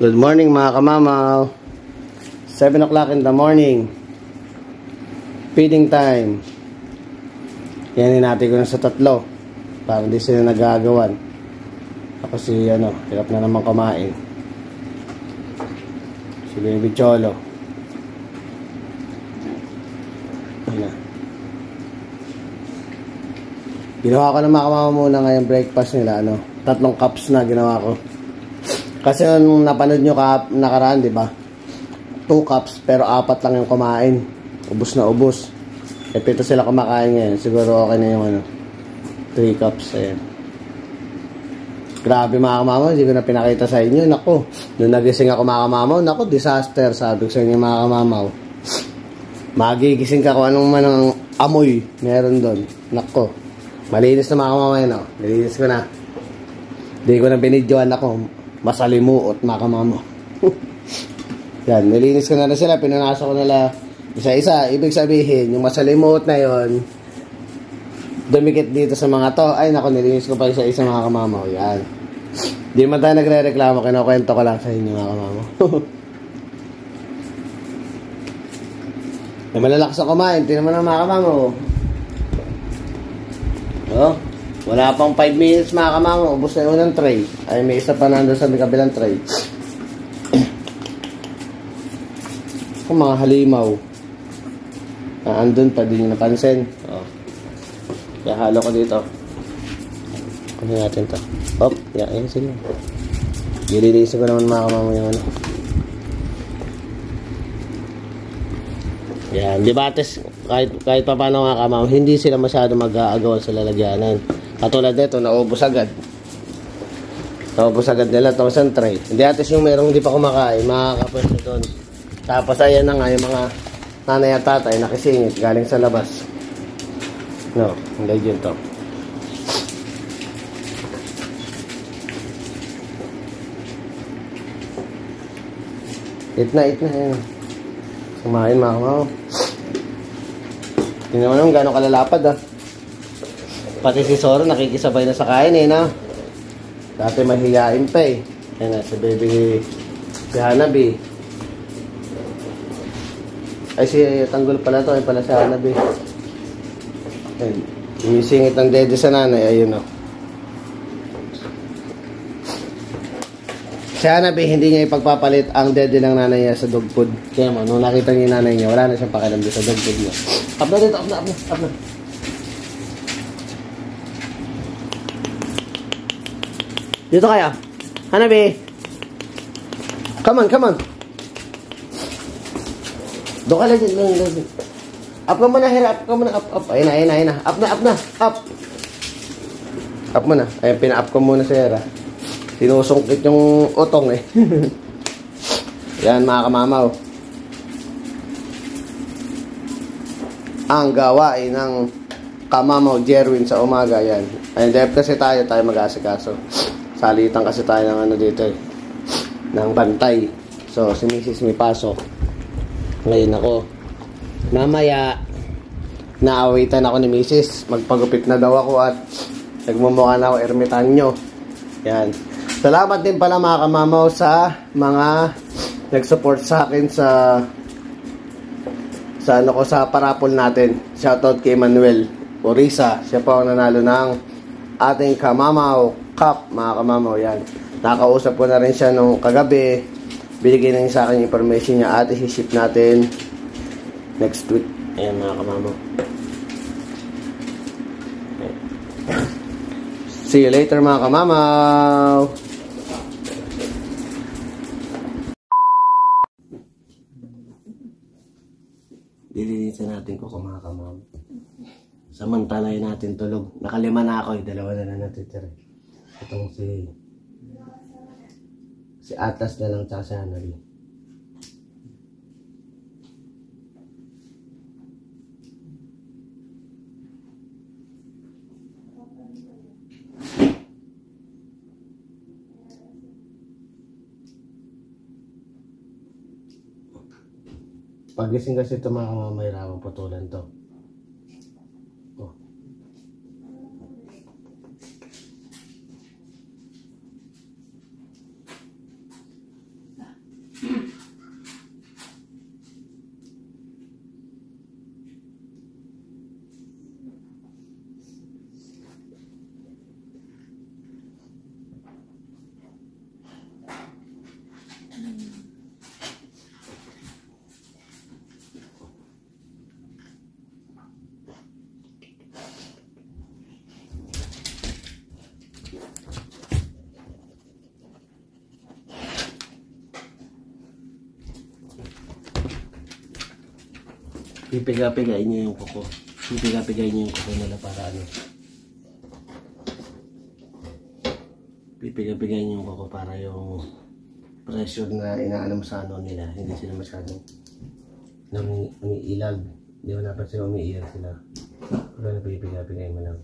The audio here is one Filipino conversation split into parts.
Good morning mga kamamaw. 7 o'clock in the morning. Feeding time. Yan natin ko na sa tatlo. Para hindi sila nagagawan. Ako si hirap na naman kumain. Si Baby Cholo. Ayan. Ginawa ko na mga kamamaw muna ngayong breakfast nila. 3 cups na ginawa ko. Kasi nung napanood nyo nakaraan, di ba? 2 cups, pero 4 lang yung kumain. Ubus na ubus. E 7 sila kumakain ngayon. Siguro okay na yung 3 cups. Ayan. Grabe mga kamamaw, hindi ko na pinakita sa inyo. Naku, nung nagising ako mga kamamaw, naku, disaster. Sabi ko sa inyo mga kamamaw. Magigising ka kung anong man ang amoy meron doon. Naku, malinis na mga kamamaw yun. Malinis ko na. Hindi ko na binidyoan ako. Masalimuot mga kamamaw. Yan, nilinis ko na sila. Pinanasa ko nila isa-isa. Ibig sabihin, yung masalimuot na yon dumikit dito sa mga to. Ay naku, nilinis ko pa isa-isa mga kamamaw. Yan. Di man tayo nagre-reklamo. Kinukwento ko lang sa inyo mga kamamaw. Ay malalakas ang kumain. Tingnan mo na mga kamamaw. Oh, wala pang 5 minutes mga kamamaw. Ubus na yung unang tray. Ay may isa pa nandun sa kabilang tray. Kung mga halimaw. Andun pa din yung napansin. Oh. Kaya halo ko dito. Kunin natin to. Hop, yan sige. Ililisin ko naman mga kamamaw yung Yan, di ba ates, kahit pa paano mga kamamaw, hindi sila masyado mag-aagawan sa lalagyanan. Katulad nito, naubos agad. Naubos agad nila ito sa tray. Hindi atis yung merong hindi pa kumakain, makakapwesta doon. Tapos ayan na nga yung mga nanay at tatay nakisingit galing sa labas. No, hindi yun to. Eat na yan. Kumain mga kamamaw. Tingnan mo naman gano'ng kalalapad Pati si Soro nakikisabay na sa kain Dati mahihain pa Ayan na, si Baby, si Hanabi. Ay si Tanggol pala to, ay pala si Hanabi. Ayan, umisingit ng dede sa nanay, ayun Si Hanabi, hindi niya ipagpapalit ang dede ng nanay niya sa dog food. Kaya nung nakita niya yung nanay niya, wala na siyang pakialam sa dog food niya. Up na dito, up na. Dito kaya. Hanabi. Come on. Doon ka lang dyan. Up ka muna, Hera. Up ka muna. Up. Ayun na. Up na. Up mo na. Ayun, pina-up ko muna si Hera. Sinusungkit yung utong Yan mga kamamaw. Ang gawain ng kamamaw Jerwin sa umaga yan. Ayun, dahil kasi tayo mag-asikaso. Salitan kasi tayo ng dito ng bantay. So si Mrs. may pasok. Ngayon ako. Mamaya naawitan ako ni Mrs. Magpagupit na daw ako at nagmumukha na ako ermitanyo. Yan. Salamat din pala mga kamamaw sa mga nag-support sa akin sa parapol natin. Shoutout kay Manuel Orisa. Siya po ang nanalo ng ating Kamamaw Cup, mga kamamaw. Yan. Nakausap ko na rin siya nung kagabi. Binigay na niya sa akin yung information niya at i-ship natin next week. Ayan mga kamamaw. Okay. See you later mga kamamaw. Dilinisan natin ko mga kamamaw. Samantalahin natin tulog. Nakalima na ako 2 na natitira. Itong si Atlas na lang tsaka si Hanabi. Pagising kasi ito mga kamamaw, mahirapang putulan to. Pipiga-pigay nyo yung kuko. Pipiga-pigay nyo yung kuko nila para ano. Pipiga-pigay nyo yung kuko para yung pressure na inaano mo sa ano nila. Hindi sila masyadong umiilag. Hindi mo dapat sila umiilag sila. Pero napipiga-pigay mo lang.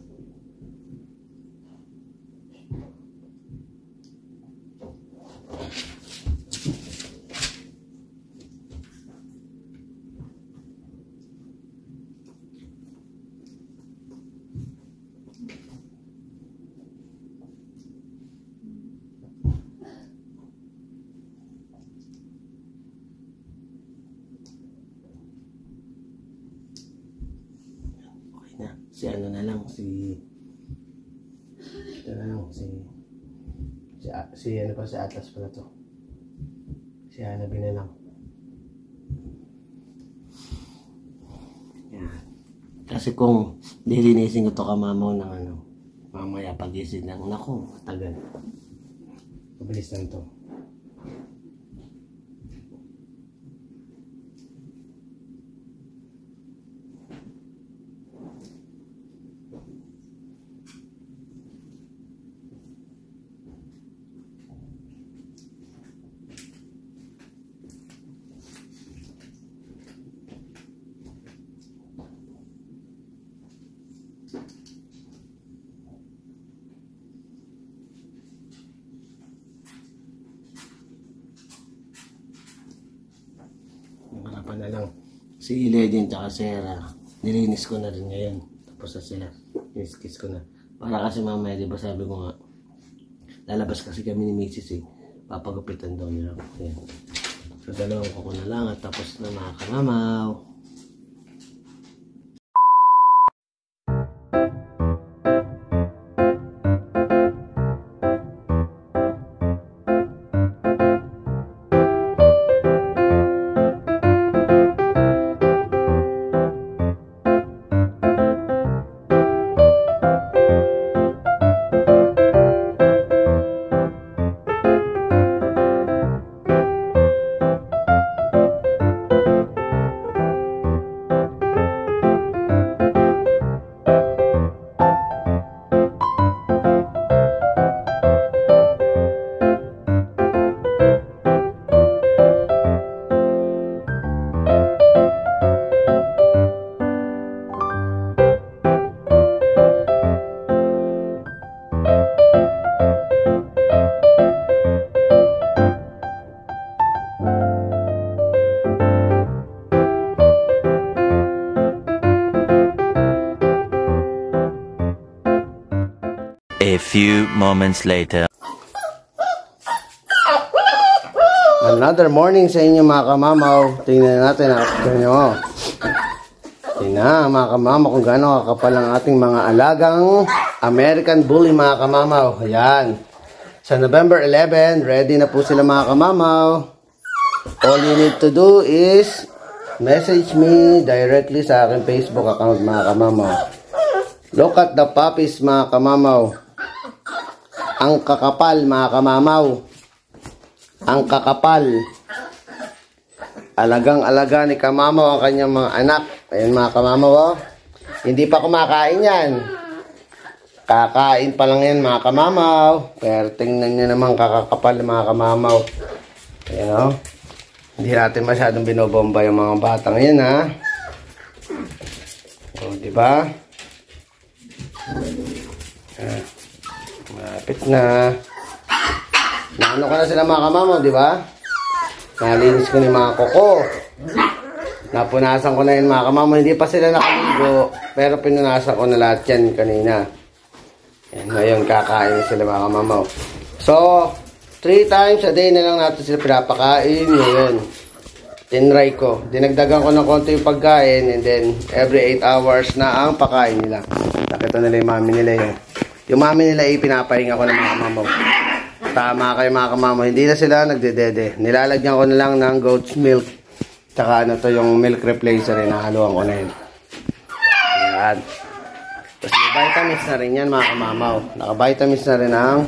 Si ano na lang, si ano pa, si Atlas pala to. Si Hanabi na lang. Yan. Kasi kung nilinisin ko to kamamaw ng ano, mamaya pagising lang, naku, tagal. Mabilis lang to. Harapan na lang si Legend at Sarah, nilinis ko na rin ngayon, tapos na sila, niskis ko na para kasi mamaya, diba sabi ko nga lalabas kasi kami ni Mrs. papagupitan daw nila. Ayan. So dalawang kuko na lang at tapos na mga kamamaw. A few moments later. Another morning sa inyo mga kamamaw. Tingnan natin. Tingnan mga kamamaw kung gaano kakapal ang ating mga alagang American Bully mga kamamaw. Ayan. Sa November 11, ready na po sila mga kamamaw. All you need to do is message me directly sa aking Facebook account mga kamamaw. Look at the puppies mga kamamaw. Ang kakapal mga kamamaw. Ang kakapal. Alagang-alaga ni kamamaw ang kanyang mga anak. Ayan mga kamamaw. Oh. Hindi pa kumakain yan. Kakain pa lang yan mga kamamaw. Pero tingnan nyo naman kakakapal mga kamamaw. Ayan o. Oh. Hindi natin masyadong binobomba yung mga batang yan ha. O diba? Malapit na. Naano ko na sila mga kamamaw, di ba? Nalinis ko ni mga kuko. Napunasan ko na yun mga kamamaw. Hindi pa sila nakaligo. Pero pinunasan ko na lahat yan kanina. Yan, ngayon kakain sila mga kamamaw. So, 3 times a day na lang natin sila pinapakain. Ngayon, tinry ko. Dinagdagan ko ng konti yung pagkain. And then, every 8 hours na ang pakain nila. Nakita nila yung mami nila yun. Yung mami nila pinapahinga ko ng mga kamamaw. Tama kayo mga kamamaw. Hindi na sila nagdedede. Nilalagyan ko na lang ng goat's milk. Tsaka ano to yung milk replacer. Nahaluan ko na yun. Ayan. Tapos may vitamins na rin yan mga kamamaw. Naka-vitamins na rin ang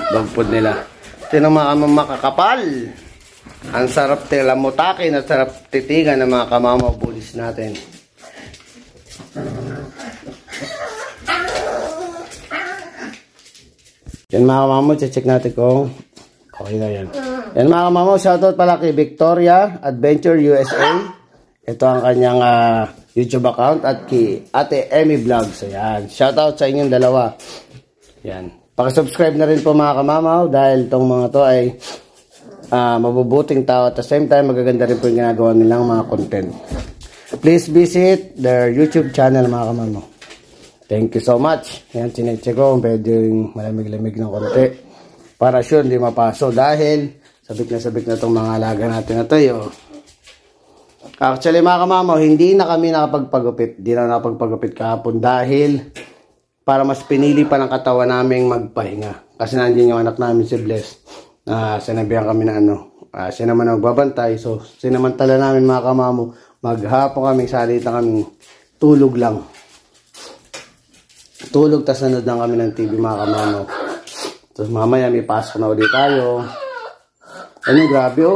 dog food nila. Ito yung mga makakapal. Ang sarap tilamutakin at sarap titigan ng mga kamamaw bullies natin. Yan mga kamamaw, check natin kung okay na yan. Yan mga kamamaw, shoutout pala kay Victoria Adventure USA. Ito ang kanyang YouTube account at kay Ate Emmy Vlogs. Ayan, shoutout sa inyong dalawa. Yan. Paki-subscribe na rin po mga kamamaw dahil itong mga to ay mabubuting tao at the same time magaganda rin po yung ginagawa nilang mga content. Please visit their YouTube channel mga kamamaw. Thank you so much. Yan, chinecheck ko kung pwede yung malamig-lamig ng konti para sure hindi mapaso dahil sabik na itong mga alaga natin na to. Actually mga kamamaw, hindi na kami nakapagpagupit. Hindi na nakapagpagupit kahapon dahil para mas pinili pa ng katawan naming magpahinga. Kasi nandiyan yung anak namin si Bless. Sinabihan kami na siya naman nagbabantay. So, sinamantala namin mga kamamo, maghapon kami, salita kami, tulog lang. Tulog, tas nanood lang kami ng TV mga kamamo. Tapos mamaya may pasok na ulit tayo. Ano, grabe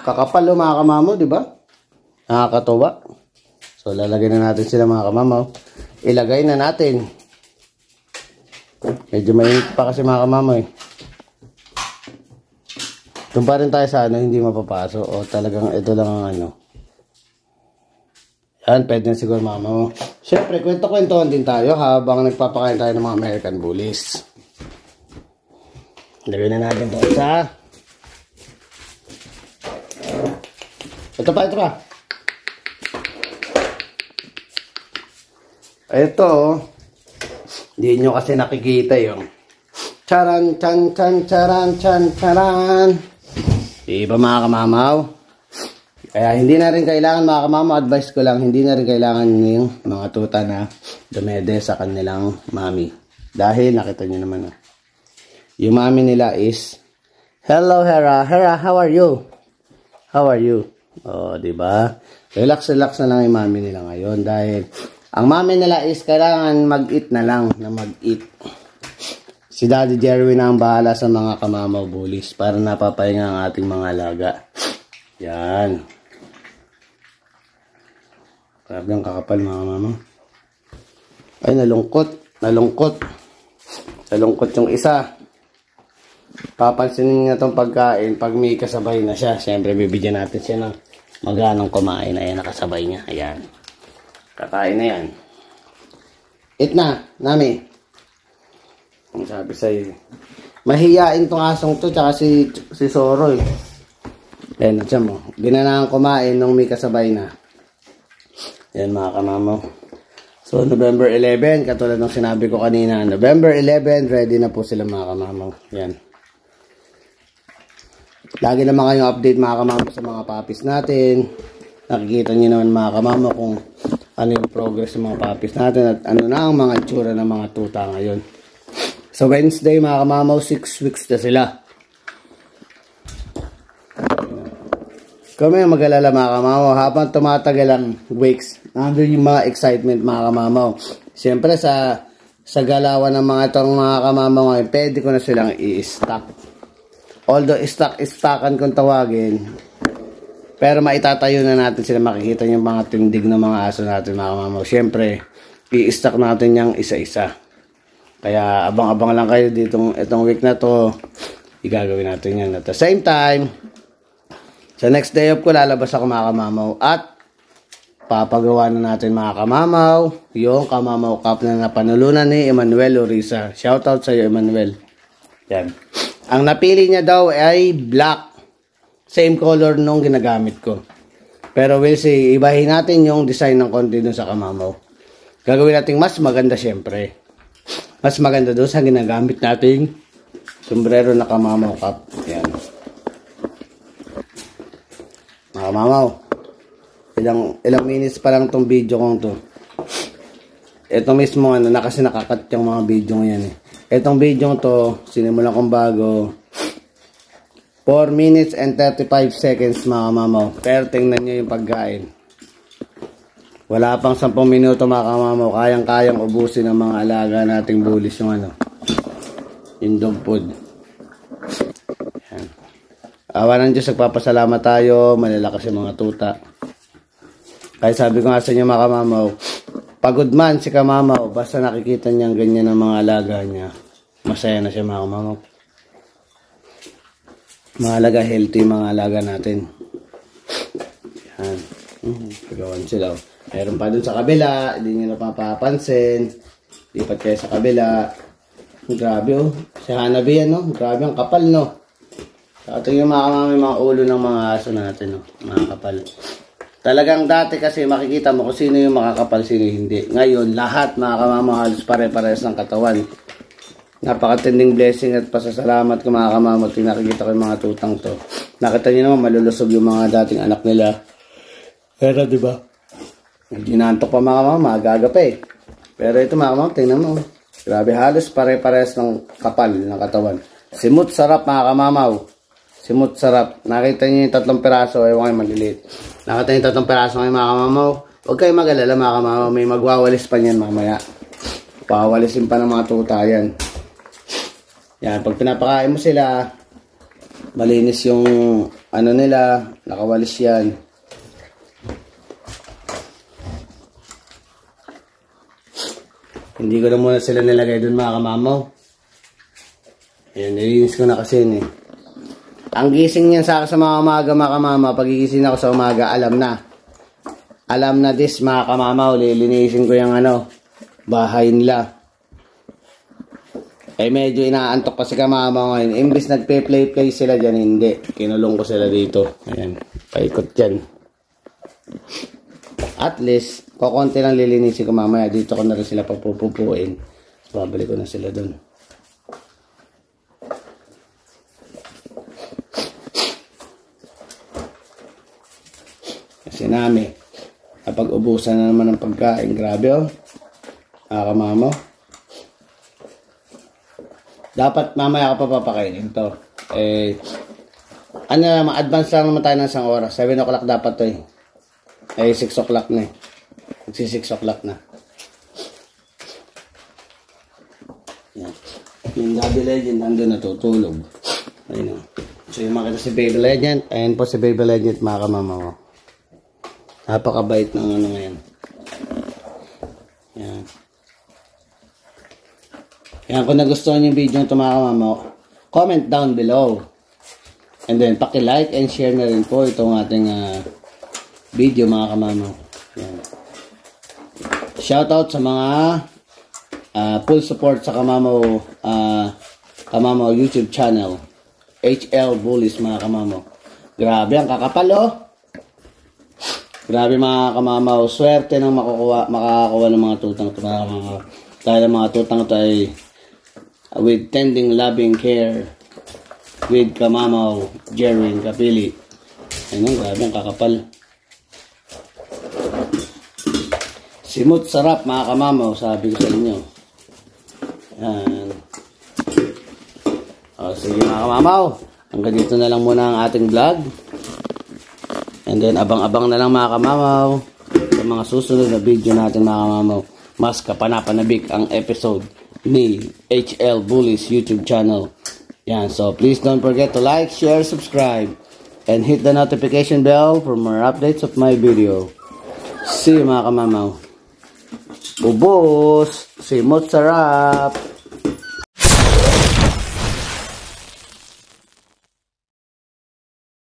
kakapal mga kamamo, di ba? Nakakatuwa. So, lalagay na natin sila mga kamamo. Ilagay na natin. Medyo mainit pa kasi mga kamamo Doon pa rin tayo sa hindi mapapaso. O talagang ito lang ang Yan, pwede na siguro mga kamamaw. Siyempre, kwento-kwentohan din tayo habang nagpapakain tayo ng mga American Bullies. Lagay na natin ito sa... Ito pa. Ito, hindi nyo kasi nakikita yung charan, charan. Diba mga kamamaw? Kaya hindi na rin kailangan mga kamamaw, advice ko lang, hindi na rin kailangan yung mga tuta na dumede sa kanilang mami. Dahil nakita nyo naman yung mami nila is, hello Hera, how are you? How are you? Diba? Relax na lang yung mami nila ngayon dahil ang mami nila is kailangan mag-eat na lang na mag-eat. Si Daddy Jerwin na ang bahala sa mga kamamaw bullies para napapahinga ang ating mga alaga. Yan. Grabe ang kakapal mga kamamaw. Ay, nalungkot yung isa. Papansinin nga itong pagkain pag may kasabay na siya. Siyempre bibigyan natin siya ng maganong kumain. Ayan, nakasabay niya. Ayan. Kakain na yan. Eat na, Nami. Ang sabi sa'yo. Mahiyain tong asong to, tsaka si Soro Ayan, siya mo. Ginanaan kumain nung may kasabay na. Ayan mga kamamaw. So, November 11, katulad ng sinabi ko kanina, November 11, ready na po sila mga kamamaw. Ayan. Lagi naman kayong update mga kamamaw sa mga puppies natin. Nakikita nyo naman mga kamamaw kung ano yung progress ng mga puppies natin at ano na ang mga itsura ng mga tuta ngayon. So Wednesday mga kamamaw, 6 weeks na sila. Kami ang mag-alala mga kamamaw habang tumatagal ang weeks. Nandun yung mga excitement mga kamamaw. Siyempre sa galawan ng mga itong mga kamamaw ngayon, pwede ko na silang i-stock. Although stockan kung tawagin, pero maitatayo na natin sila, makikita yung mga tindig ng mga aso natin mga kamamaw. Siyempre, i-stock natin yung isa-isa. Kaya abang-abang lang kayo dito itong week na to. Igagawin natin yan. At the same time, sa next day off ko, lalabas ako mga kamamaw. At papagawa na natin mga kamamaw yung Kamamaw Cup na napanulunan ni Emmanuel Orisa. Shoutout sa iyo, Emmanuel. Yan. Ang napili niya daw ay black. Same color nung ginagamit ko. Pero we'll see. Ibahin natin yung design ng konti dun sa kamamaw. Gagawin natin mas maganda syempre. Mas maganda doon sa ginagamit nating sombrero na Kamamaw Cup. Yan. Mga kamamaw. Ilang minutes pa lang tong video kong to. Ito mismo kasi nakakat yung mga video yan Itong video to, sinimulan kong bago. 4 minutes and 35 seconds mga kamamaw. Pero tingnan nyo yung pagkain. Wala pang 10 minuto mga kamamaw. Kayang-kayang ubusin ng mga alaga nating bullies yung yung dog food. Yan. Awa ng Diyos, nagpapasalamat tayo. Malalakas yung mga tuta. Kaya sabi ko nga sa inyo mga kamamaw, pagod man si kamamaw, basta nakikita niyang ganyan ang mga alaga niya, masaya na siya mga kamamaw. Mahalaga, healthy mga alaga natin. Yan. Pagawan sila. Meron pa dun sa kabila, hindi nyo na papapansin. Lipat kayo sa kabila. Grabe oh. Si Hanabi yan, no? Grabe ang kapal, no? Ito yung mga ulo ng mga aso natin, no? Mga kapal. Talagang dati kasi makikita mo kung sino yung makakapal, sino hindi. Ngayon, lahat mga kamamaw halos pare-pares ng katawan. Napakatinding blessing at pasasalamat ko mga kamamaw. Nakikita ko yung mga tutang to. Nakita nyo naman, malulusog yung mga dating anak nila. Pero diba? Ginantok pa mga kamamaw, magaga pa eh. Pero ito mga kamamaw, tingnan mo. Grabe, halos pare-pares ng kapal ng katawan. Simut sarap mga kamamaw. Simut sarap. Nakita nyo yung 3 piraso, ewan kayo maliliit. Nakita nyo yung 3 piraso ngayon mga kamamaw. Huwag kayo mag-alala mga kamamaw, may magwawalis pa niyan mamaya. Pawalisin pa ng mga tuta yan. Yan, pag pinapakain mo sila, malinis yung ano nila, nakawalis yan. Hindi ko na muna sila nilagay dun mga kamamaw. Ayan, nilinis ko na kasi yun eh. Ang gising niyan sa akin sa mga umaga mga kamamaw, pag gigising ako sa umaga, alam na. Alam na this mga kamamaw, lilinisin ko yung ano, bahay nila. Eh medyo inaantok kasi kamamaw ngayon. Imbis nagpe-play sila dyan, hindi. Kinulong ko sila dito. Ayan, paikot dyan. At least, kukunti lang lilinisin ko mamaya. Dito ko na rin sila papupupuin. Babalik ko na sila dun. Kasi nami, kapag ubusan na naman ng pagkain, grabe oh. Kamamaw. Dapat mamaya ka pa papakainin to. Eh, ano naman, advance lang naman tayo ng 1 oras. 7 o'clock dapat to eh. Eh, 6 o'clock na eh. Magsi 6 o'clock na. Yan. Yung Daddy Legend nandun natutulog. Ayun o. So yung makita si Baby Legend. Ayan po si Baby Legend mga kamamaw. Napakabait ng ano ngayon. Yan. Yan, kung nagustuhan yung video nito mga kamamaw, comment down below. And then, paki-like and share na rin po itong ating video mga kamamaw. Yan. Shoutout sa mga full support sa kamamaw YouTube channel. HL Bullies mga kamamaw. Grabe, ang kakapal oh. Grabe mga kamamaw. Swerte ng makakakuha ng mga tutang ito mga kamamaw. Dahil ang mga tutang ito ay with tending loving care with kamamaw Jerwin Kapili. Ayun, grabe ang kakapal. Simut sarap mga kamamaw, sabi ko sa inyo. Yan. O, sige mga kamamaw, hanggang dito na lang muna ang ating vlog. And then abang-abang na lang mga kamamaw sa mga susunod na video natin mga kamamaw. Mas kapanapanabik ang episode ni HL Bullies YouTube channel. Yan, so please don't forget to like, share, subscribe, and hit the notification bell for more updates of my video. See you mga kamamaw. Ubos! Simot sarap!